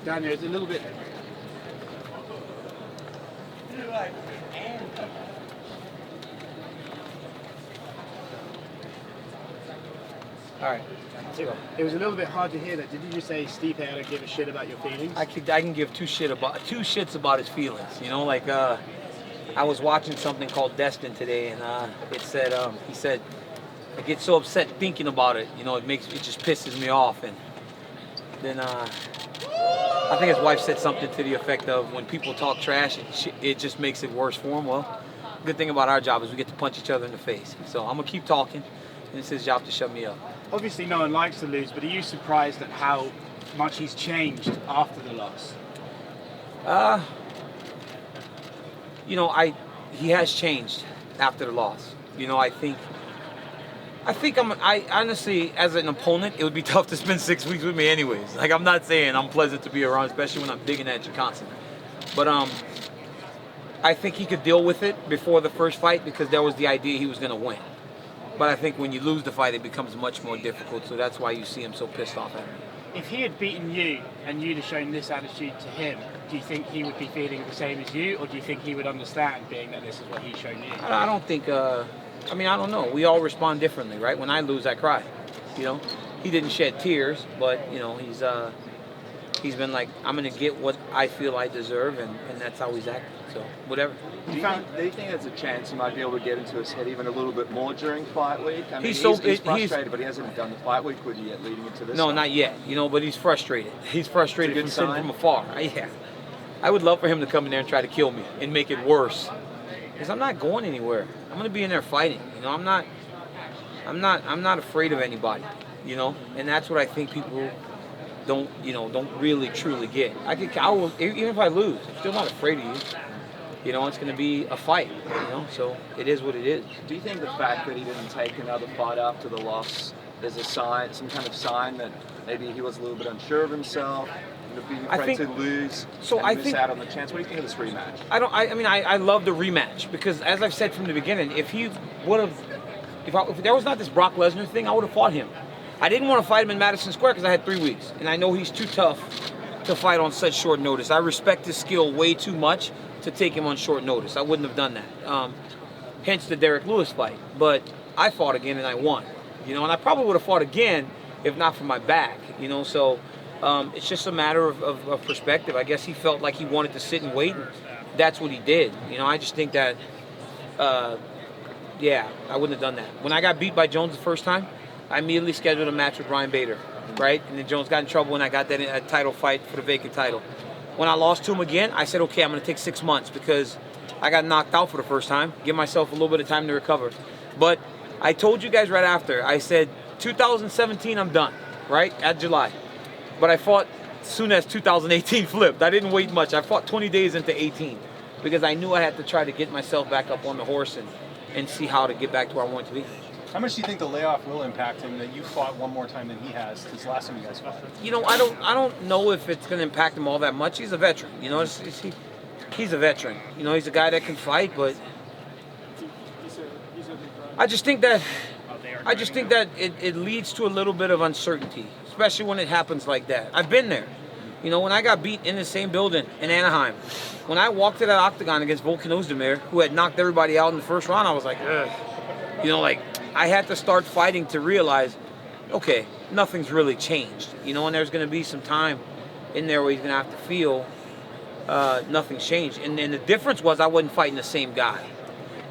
Daniel, it's a little bit. All right. It was a little bit hard to hear that. Did you just say Stipe had to give a shit about your feelings? I can give two shits about his feelings. You know, like I was watching something called Destin today, and it said he said I get so upset thinking about it. You know, it just pisses me off, and then I think his wife said something to the effect of when people talk trash, it just makes it worse for him. Well, the good thing about our job is we get to punch each other in the face. So I'm gonna keep talking, and it's his job to shut me up. Obviously, no one likes to lose, but are you surprised at how much he's changed after the loss? You know, he has changed after the loss. You know, I think I honestly, as an opponent, it would be tough to spend 6 weeks with me anyways. Like, I'm not saying I'm pleasant to be around, especially when I'm digging at you constantly. But I think he could deal with it before the first fight because there was the idea he was going to win. But I think when you lose the fight, it becomes much more difficult. So that's why you see him so pissed off at me. If he had beaten you and you'd have shown this attitude to him, do you think he would be feeling the same as you, or do you think he would understand, being that this is what he's shown you? I don't think. I mean, I don't know. We all respond differently, right? When I lose, I cry. You know, he didn't shed tears, but you know, he's been like, I'm gonna get what I feel I deserve, and that's how he's acting. So whatever. Do you think there's a chance he might be able to get into his head even a little bit more during fight week? I mean, he's frustrated, but he hasn't done the fight week with you yet leading into this. No, not yet. You know, but he's frustrated. He's frustrated from sitting from afar. Yeah. I would love for him to come in there and try to kill me and make it worse. Because I'm not going anywhere. I'm gonna be in there fighting. You know, I'm not afraid of anybody. You know, and that's what I think people don't really truly get. I will, even if I lose, I'm still not afraid of you. You know, it's going to be a fight, you know, so it is what it is. Do you think the fact that he didn't take another fight after the loss is a sign, some kind of sign that maybe he was a little bit unsure of himself, being afraid to lose, and miss out on the chance? What do you think of this rematch? I love the rematch because, as I've said from the beginning, if there was not this Brock Lesnar thing, I would have fought him. I didn't want to fight him in Madison Square because I had 3 weeks, and I know he's too tough to fight on such short notice. I respect his skill way too much to take him on short notice. I wouldn't have done that. Hence the Derek Lewis fight. But I fought again and I won. You know, and I probably would have fought again if not for my back. You know, so it's just a matter of perspective. I guess he felt like he wanted to sit and wait, and that's what he did. You know, I just think that, yeah, I wouldn't have done that. When I got beat by Jones the first time, I immediately scheduled a match with Ryan Bader, right? And then Jones got in trouble when I got that title fight for the vacant title. When I lost to him again, I said, okay, I'm going to take 6 months because I got knocked out for the first time. Give myself a little bit of time to recover. But I told you guys right after, I said, 2017, I'm done, right? At July. But I fought as soon as 2018 flipped. I didn't wait much. I fought 20 days into 18 because I knew I had to try to get myself back up on the horse and see how to get back to where I wanted to be. How much do you think the layoff will impact him that you fought one more time than he has since last time you guys fought? You know, I don't know if it's going to impact him all that much. He's a veteran. You know, he's a veteran. You know, he's a guy that can fight, but I just think that it leads to a little bit of uncertainty, especially when it happens like that. I've been there. You know, when I got beat in the same building in Anaheim, when I walked to that octagon against Volkan Ozdemir, who had knocked everybody out in the first round, I was like, ugh. You know, like, I had to start fighting to realize, okay, nothing's really changed. You know, and there's going to be some time in there where he's going to have to feel nothing's changed. And the difference was I wasn't fighting the same guy,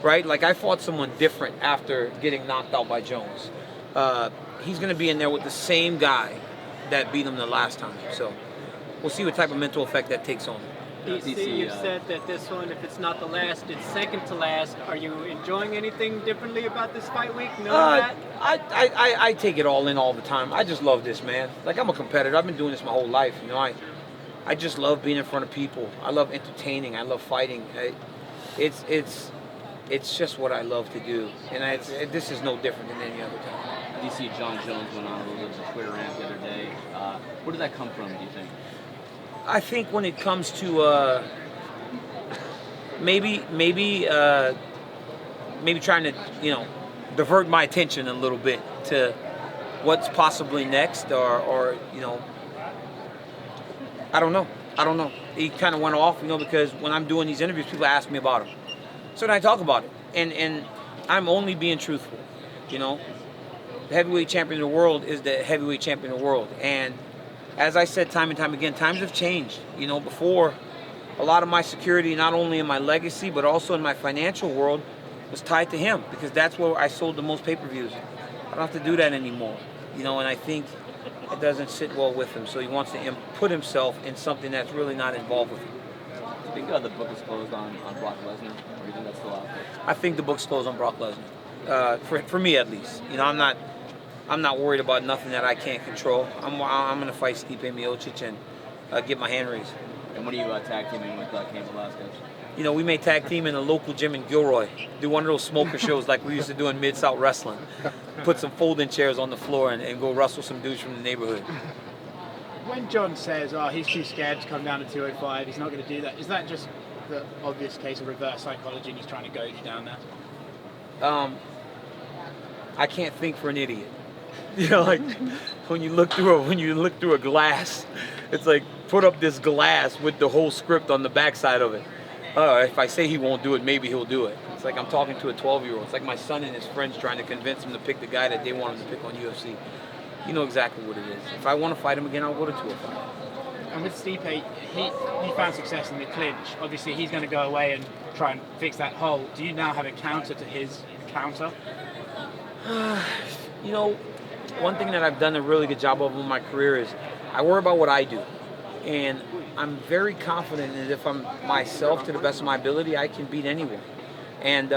right? Like, I fought someone different after getting knocked out by Jones. He's going to be in there with the same guy that beat him the last time. So we'll see what type of mental effect that takes on him. DC, you've said that this one, if it's not the last, it's second to last. Are you enjoying anything differently about this fight week? That? I take it all in all the time. I just love this, man. Like, I'm a competitor. I've been doing this my whole life. You know, I just love being in front of people. I love entertaining. I love fighting. It's just what I love to do, and this is no different than any other time. DC, John Jones went on a little bit of a Twitter rant the other day. Where did that come from, do you think? I think when it comes to maybe trying to, you know, divert my attention a little bit to what's possibly next, or you know, I don't know. He kind of went off, because when I'm doing these interviews, people ask me about him. So then I talk about it, and I'm only being truthful. The heavyweight champion of the world is the heavyweight champion of the world. And as I said time and time again, times have changed. Before, a lot of my security, not only in my legacy, but also in my financial world, was tied to him, because that's where I sold the most pay-per-views. I don't have to do that anymore. And I think it doesn't sit well with him. So he wants to put himself in something that's really not involved with him. Do you think the book is closed on Brock Lesnar, or do you think that's still out there? I think the book's closed on Brock Lesnar. For me at least. I'm not worried about nothing that I can't control. I'm going to fight Stipe Miocic and get my hand raised. And what are you tag teaming with Cain Velasquez? We may tag team in a local gym in Gilroy. Do one of those smoker shows like we used to do in Mid-South Wrestling. Put some folding chairs on the floor and go wrestle some dudes from the neighborhood. When John says, he's too scared to come down to 205, he's not going to do that, is that just the obvious case of reverse psychology and he's trying to goad you down there? I can't think for an idiot. Like when you look through a glass, it's like put up this glass with the whole script on the backside of it. If I say he won't do it, maybe he'll do it. It's like I'm talking to a 12-year-old. It's like my son and his friends trying to convince him to pick the guy that they want him to pick on UFC. You know exactly what it is. If I want to fight him again, I'll go to 205. And with Stipe, he found success in the clinch. Obviously, he's going to go away and try and fix that hole. Do you now have a counter to his counter? One thing that I've done a really good job of in my career is I worry about what I do. And I'm very confident that if I'm myself to the best of my ability, I can beat anyone. And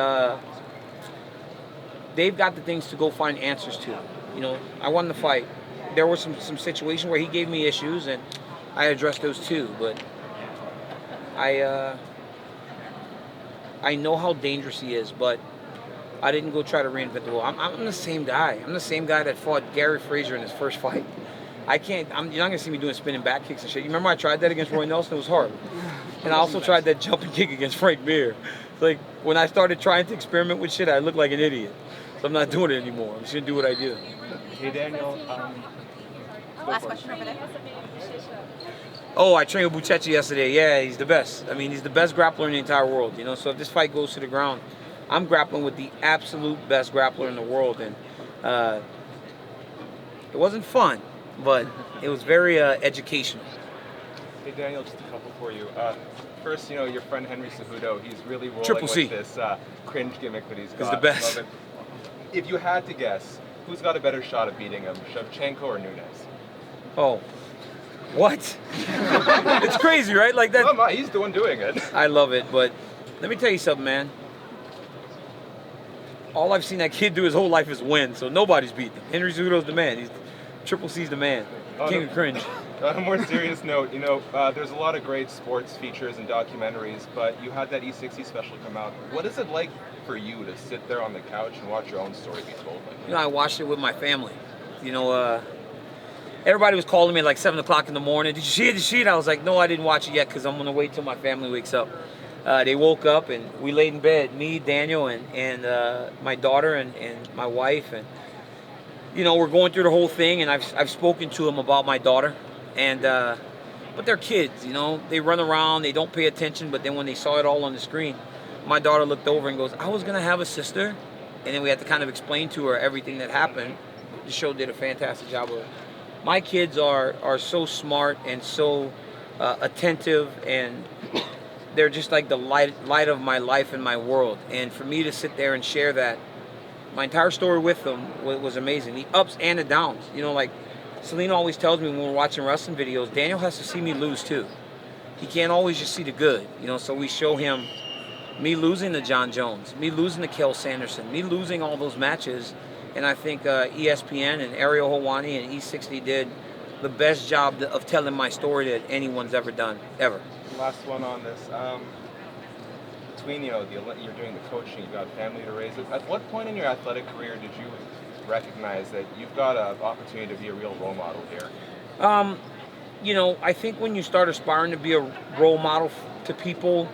they've got the things to go find answers to. I won the fight. There were some situations where he gave me issues, and I addressed those too. But I know how dangerous he is, but I didn't go try to reinvent the wheel. I'm the same guy. I'm the same guy that fought Gary Frazier in his first fight. You're not going to see me doing spinning back kicks and shit. You remember I tried that against Roy Nelson? It was hard. And I also tried that jumping kick against Frank Mir. It's like, when I started trying to experiment with shit, I looked like an idiot. So I'm not doing it anymore. I'm just going to do what I do. Hey, Daniel. Last question over there. Oh, I trained with Buchecha yesterday. Yeah, he's the best. He's the best grappler in the entire world. So if this fight goes to the ground, I'm grappling with the absolute best grappler in the world. And it wasn't fun, but it was very educational. Hey Daniel, just a couple for you. First, your friend Henry Cejudo, he's really rolling Triple C. with this cringe gimmick that he's got. He's the best. Love it. If you had to guess, who's got a better shot at beating him, Shevchenko or Nunes? Oh, what? It's crazy, right? Like that. Oh, he's the one doing it. I love it, but let me tell you something, man. All I've seen that kid do his whole life is win, so nobody's beating him. Henry Cejudo's the man. Triple C's the man. King of cringe. On a more serious note, there's a lot of great sports features and documentaries, but you had that E60 special come out. What is it like for you to sit there on the couch and watch your own story be told? I watched it with my family. Everybody was calling me at like 7 o'clock in the morning. Did you see it? Did you see it? I was like, no, I didn't watch it yet because I'm going to wait till my family wakes up. They woke up and we laid in bed, me, Daniel, and my daughter and my wife. And, we're going through the whole thing, and I've spoken to them about my daughter. And but they're kids, they run around, they don't pay attention, but then when they saw it all on the screen, my daughter looked over and goes, I was going to have a sister. And then we had to kind of explain to her everything that happened. The show did a fantastic job of it. My kids are so smart and so attentive, and they're just like the light of my life and my world. And for me to sit there and share that, my entire story with them was amazing. The ups and the downs. Like Selena always tells me when we're watching wrestling videos, Daniel has to see me lose too. He can't always just see the good. So we show him me losing to John Jones, me losing to Kel Sanderson, me losing all those matches. And I think ESPN and Ariel Helwani and E60 did the best job of telling my story that anyone's ever done, ever. Last one on this. Between, you're doing the coaching, you've got family to raise. At what point in your athletic career did you recognize that you've got an opportunity to be a real role model here? I think when you start aspiring to be a role model to people,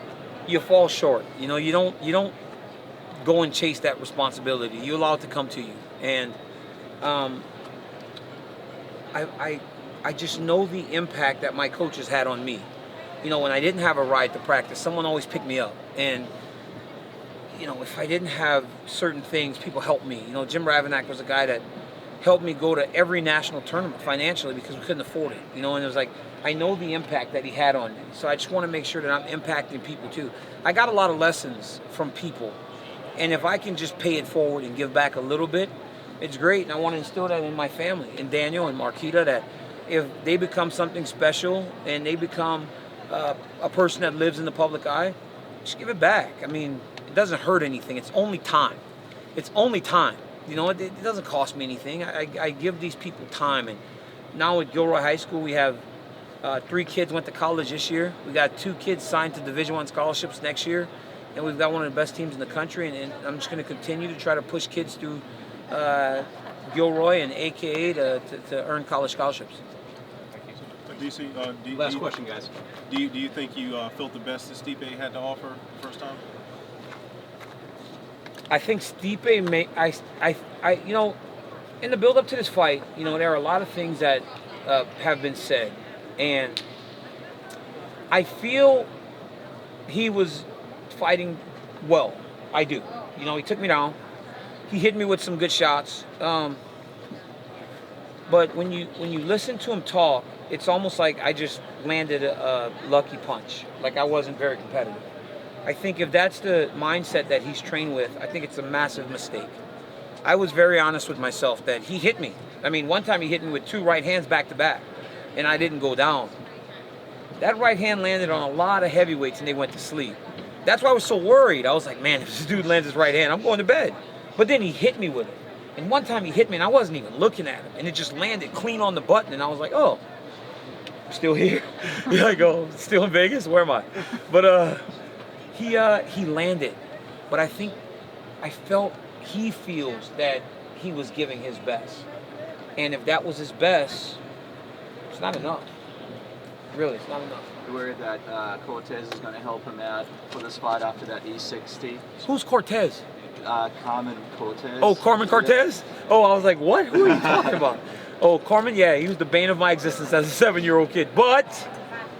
you fall short. You don't go and chase that responsibility. You allow it to come to you. And I I just know the impact that my coaches had on me. You know, when I didn't have a ride to practice, someone always picked me up. And, you know, if I didn't have certain things, people helped me. You know, Jim Ravinack was a guy that helped me go to every national tournament financially because we couldn't afford it. You know, and it was like, I know the impact that he had on me. So I just want to make sure that I'm impacting people too. I got a lot of lessons from people. And if I can just pay it forward and give back a little bit, it's great. And I want to instill that in my family, in Daniel and Marquita, that if they become something special and they become a person that lives in the public eye, just give it back. I mean, it doesn't hurt anything. It's only time. It's only time. You know, it doesn't cost me anything. I give these people time. And now at Gilroy High School, we have 3 kids went to college this year. We got 2 kids signed to Division I scholarships next year. And we've got one of the best teams in the country. And I'm just going to continue to try to push kids through Gilroy and AKA to earn college scholarships. DC, Last question, guys. Do you think you felt the best that Stipe had to offer the first time? I think Stipe you know, in the build up to this fight, you know, there are a lot of things that have been said, and I feel he was fighting well. I do. You know, he took me down. He hit me with some good shots. But when you listen to him talk, it's almost like I just landed a lucky punch. Like I wasn't very competitive. I think if that's the mindset that he's trained with, I think it's a massive mistake. I was very honest with myself that he hit me. I mean, one time he hit me with 2 right hands back to back, and I didn't go down. That right hand landed on a lot of heavyweights, and they went to sleep. That's why I was so worried. I was like, man, if this dude lands his right hand, I'm going to bed. But then he hit me with it. And one time he hit me, and I wasn't even looking at him, and it just landed clean on the button, and I was like, oh, I'm still here? Like, oh, still in Vegas? Where am I? But he landed. But I felt he feels that he was giving his best. And if that was his best, it's not enough. Really, it's not enough. You're worried that Cortez is going to help him out for this fight after that E60? Who's Cortez? Carmen Cortez. Oh, Carmen Cortez? Oh, I was like, what? Who are you talking about? Oh, Carmen, yeah, he was the bane of my existence as a 7-year-old kid. But,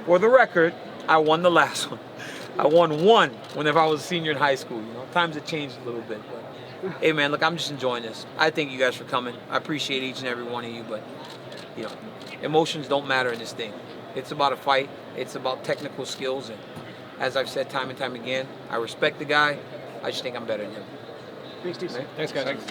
for the record, I won the last one. I won one whenever I was a senior in high school. You know, times have changed a little bit. But, hey, man, look, I'm just enjoying this. I thank you guys for coming. I appreciate each and every one of you. But, you know, emotions don't matter in this thing. It's about a fight. It's about technical skills. And as I've said time and time again, I respect the guy. I just think I'm better than him. Thanks, DC. Thanks, guys. Thanks.